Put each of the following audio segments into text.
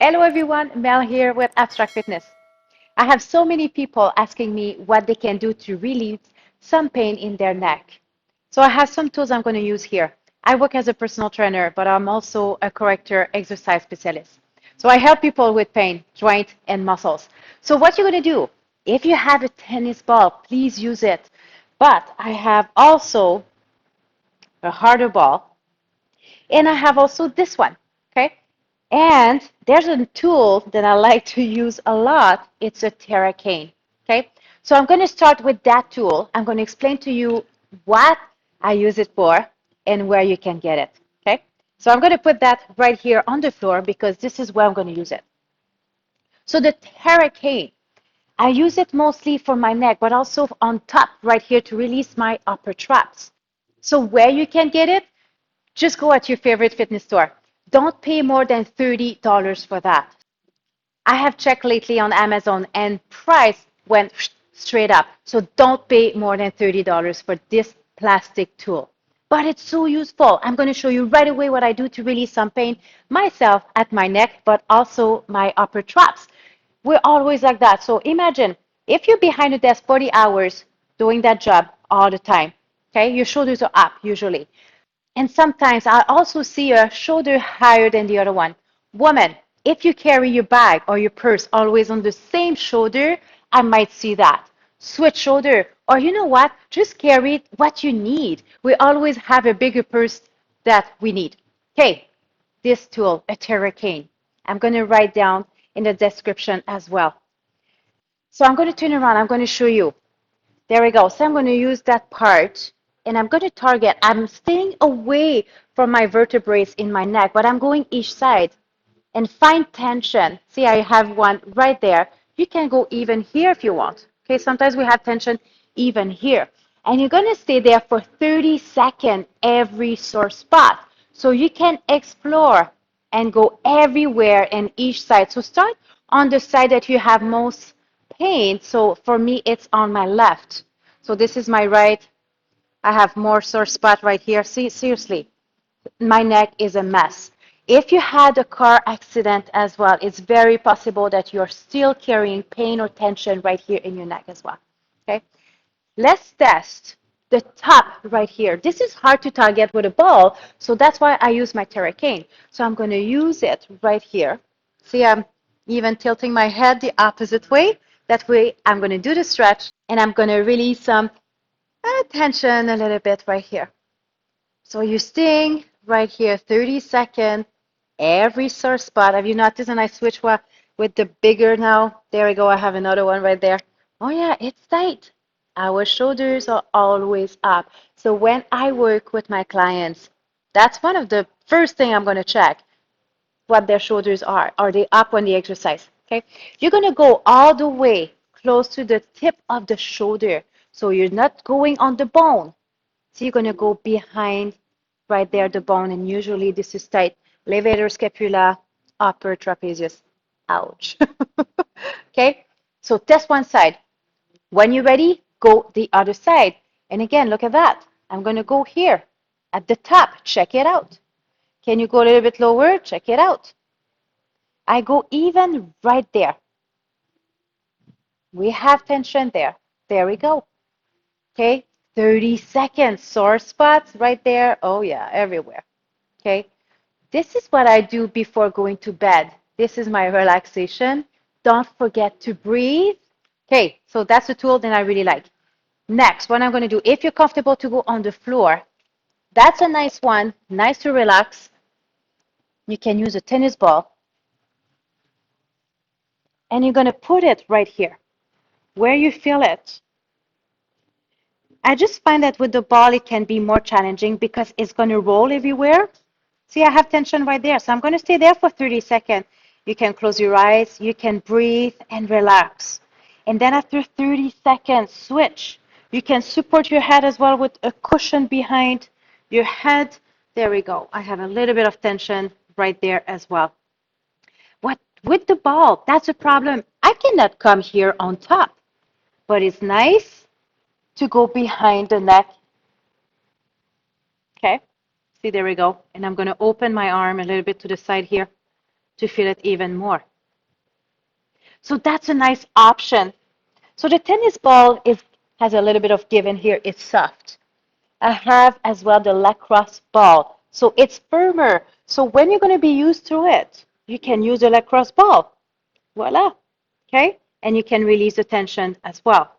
Hello everyone, Mel here with Abstract Fitness. I have so many people asking me what they can do to relieve some pain in their neck. So I have some tools I'm going to use here. I work as a personal trainer, but I'm also a corrector exercise specialist. So I help people with pain, joint, and muscles. So what you're going to do, if you have a tennis ball, please use it. But I have also a harder ball, and I have also this one, okay? And there's a tool that I like to use a lot. It's a Terra cane, okay? So I'm going to start with that tool. I'm going to explain to you what I use it for and where you can get it, okay? So I'm going to put that right here on the floor because this is where I'm going to use it. So the Terra cane, I use it mostly for my neck, but also on top right here to release my upper traps. So where you can get it, just go at your favorite fitness store. Don't pay more than $30 for that. I have checked lately on Amazon and price went straight up. So don't pay more than $30 for this plastic tool. But it's so useful. I'm going to show you right away what I do to release some pain myself at my neck, but also my upper traps. We're always like that. So imagine if you're behind a desk 40 hours doing that job all the time, okay? Your shoulders are up usually. And sometimes I also see a shoulder higher than the other one. Woman, if you carry your bag or your purse always on the same shoulder, I might see that. Switch shoulder, or you know what? Just carry what you need. We always have a bigger purse that we need. Okay, this tool, a Terra cane. I'm going to write down in the description as well. So I'm going to turn around. I'm going to show you. There we go. So I'm going to use that part and I'm going to target. I'm staying away from my vertebrae in my neck, but I'm going each side and find tension. See, I have one right there. You can go even here if you want. Okay, sometimes we have tension even here. And you're going to stay there for 30 seconds every sore spot. So you can explore and go everywhere in each side. So start on the side that you have most pain. So for me, it's on my left. So this is my right. I have more sore spot right here. See, seriously, my neck is a mess. If you had a car accident as well, it's very possible that you're still carrying pain or tension right here in your neck as well. Okay, let's test the top right here. This is hard to target with a ball, so that's why I use my Terra cane. So I'm going to use it right here. See, I'm even tilting my head the opposite way. That way, I'm going to do the stretch, and I'm going to release some tension a little bit right here. So you're staying right here 30 seconds, every sore spot. Have you noticed? And I switch with the bigger now. There we go. I have another one right there. Oh yeah, it's tight. Our shoulders are always up. So when I work with my clients, that's one of the first thing I'm going to check what their shoulders are. Are they up when they exercise? Okay. You're going to go all the way close to the tip of the shoulder. So you're not going on the bone. So you're going to go behind right there, the bone, and usually this is tight. Levator, scapula, upper trapezius. Ouch. Okay, so test one side. When you're ready, go the other side. And again, look at that. I'm going to go here at the top. Check it out. Can you go a little bit lower? Check it out. I go even right there. We have tension there. There we go. Okay, 30 seconds. Sore spots right there. Oh, yeah, everywhere. Okay, this is what I do before going to bed. This is my relaxation. Don't forget to breathe. Okay, so that's a tool that I really like. Next, what I'm going to do, if you're comfortable to go on the floor, that's a nice one, nice to relax. You can use a tennis ball. And you're going to put it right here, where you feel it. I just find that with the ball, it can be more challenging because it's going to roll everywhere. See, I have tension right there. So I'm going to stay there for 30 seconds. You can close your eyes, you can breathe and relax. And then after 30 seconds, switch. You can support your head as well with a cushion behind your head. There we go. I have a little bit of tension right there as well. What with the ball? That's a problem. I cannot come here on top, but it's nice to go behind the neck. Okay. See, there we go. And I'm going to open my arm a little bit to the side here. to feel it even more. So that's a nice option. So the tennis ball has a little bit of give in here. It's soft. I have as well the lacrosse ball. So it's firmer. So when you're going to be used to it, you can use the lacrosse ball. Voila. Okay? And you can release the tension as well.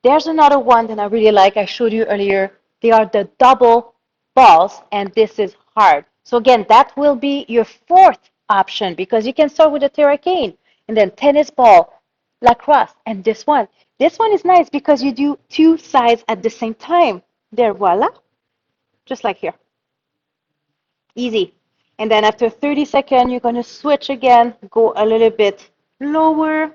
There's another one that I really like. I showed you earlier. They are the double balls, and this is hard. So again, that will be your fourth option because you can start with a terracane and then tennis ball, lacrosse, and this one. This one is nice because you do two sides at the same time. There, voila, just like here. Easy. And then after 30 seconds, you're going to switch again, go a little bit lower,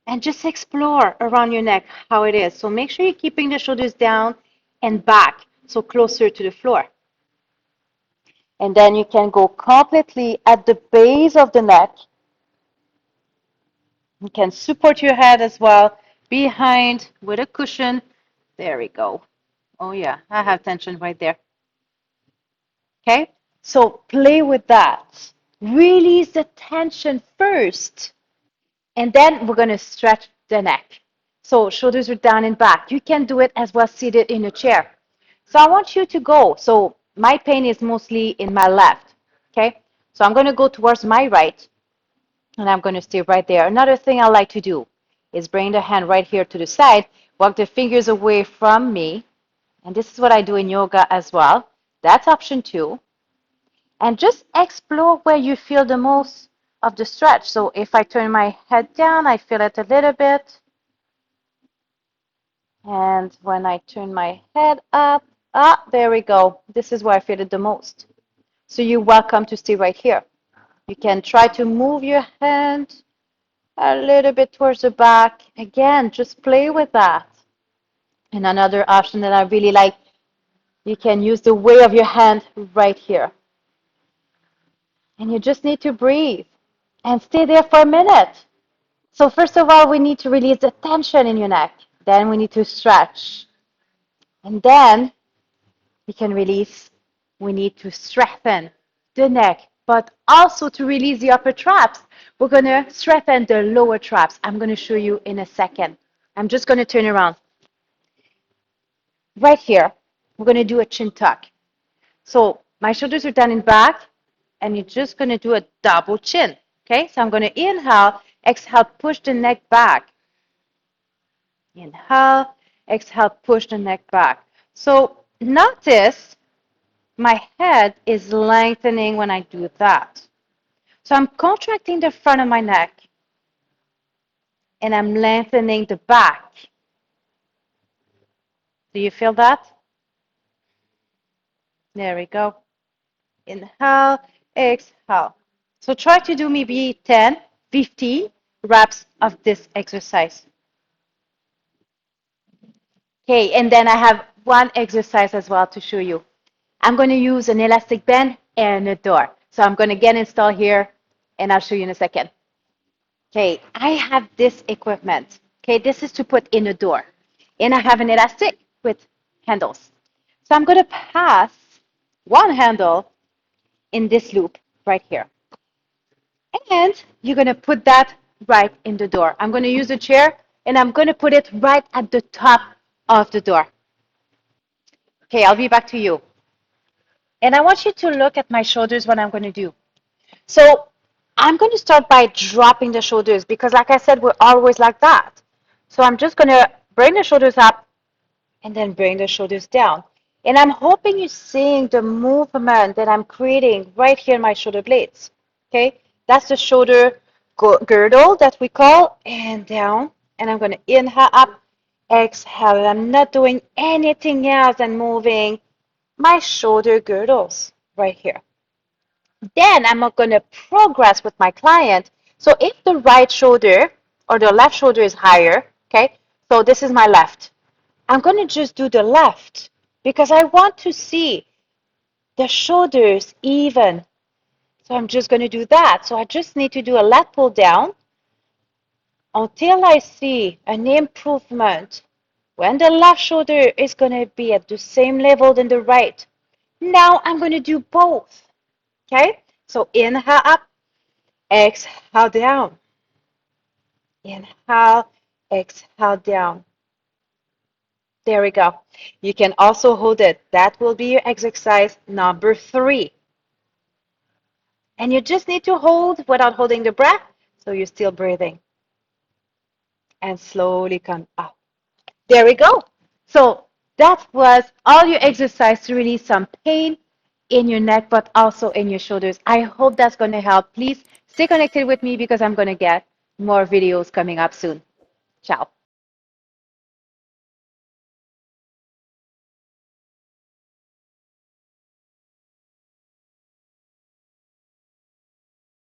and just explore around your neck how it is. So make sure you're keeping the shoulders down and back, so closer to the floor. And then you can go completely at the base of the neck. You can support your head as well behind with a cushion. There we go. Oh yeah, I have tension right there. Okay, so play with that. Release the tension first. And then we're going to stretch the neck. So shoulders are down and back. You can do it as well seated in a chair. So I want you to go. So my pain is mostly in my left. Okay. So I'm going to go towards my right and I'm going to stay right there. Another thing I like to do is bring the hand right here to the side, walk the fingers away from me. And this is what I do in yoga as well. That's option 2. And just explore where you feel the most of the stretch. So if I turn my head down, I feel it a little bit. And when I turn my head up, there we go. This is where I feel it the most. So you're welcome to stay right here. You can try to move your hand a little bit towards the back. Again, just play with that. And another option that I really like, you can use the weight of your hand right here. And you just need to breathe and stay there for a minute. So first of all, we need to release the tension in your neck. Then we need to stretch. And then we can release. We need to strengthen the neck, but also to release the upper traps. We're going to strengthen the lower traps. I'm going to show you in a second. I'm just going to turn around. Right here, we're going to do a chin tuck. So my shoulders are down and back, and you're just going to do a double chin. Okay, so I'm going to inhale, exhale, push the neck back. Inhale, exhale, push the neck back. So notice my head is lengthening when I do that. So I'm contracting the front of my neck, and I'm lengthening the back. Do you feel that? There we go. Inhale, exhale. So try to do maybe 10, 15 reps of this exercise. Okay, and then I have one exercise as well to show you. I'm going to use an elastic band and a door. So I'm going to get installed here, and I'll show you in a second. Okay, I have this equipment. Okay, this is to put in a door. And I have an elastic with handles. So I'm going to pass one handle in this loop right here. And you're going to put that right in the door. I'm going to use a chair, and I'm going to put it right at the top of the door. Okay, I'll be back to you. And I want you to look at my shoulders, what I'm going to do. So I'm going to start by dropping the shoulders because, like I said, we're always like that. So I'm just going to bring the shoulders up and then bring the shoulders down. And I'm hoping you're seeing the movement that I'm creating right here in my shoulder blades. Okay, that's the shoulder girdle that we call, and down. And I'm going to inhale up, exhale. And I'm not doing anything else than moving my shoulder girdles right here. Then I'm going to progress with my client. So if the right shoulder or the left shoulder is higher, okay, so this is my left. I'm going to just do the left because I want to see the shoulders even. So I'm just going to do that. So I just need to do a lat pull down until I see an improvement when the left shoulder is going to be at the same level than the right. Now I'm going to do both. Okay, so inhale up, Exhale down. Inhale, exhale down. There we go. You can also hold it. That will be your exercise number 3. And you just need to hold without holding the breath, so you're still breathing. And slowly come up. There we go. So that was all your exercise to release some pain in your neck, but also in your shoulders. I hope that's going to help. Please stay connected with me because I'm going to get more videos coming up soon. Ciao.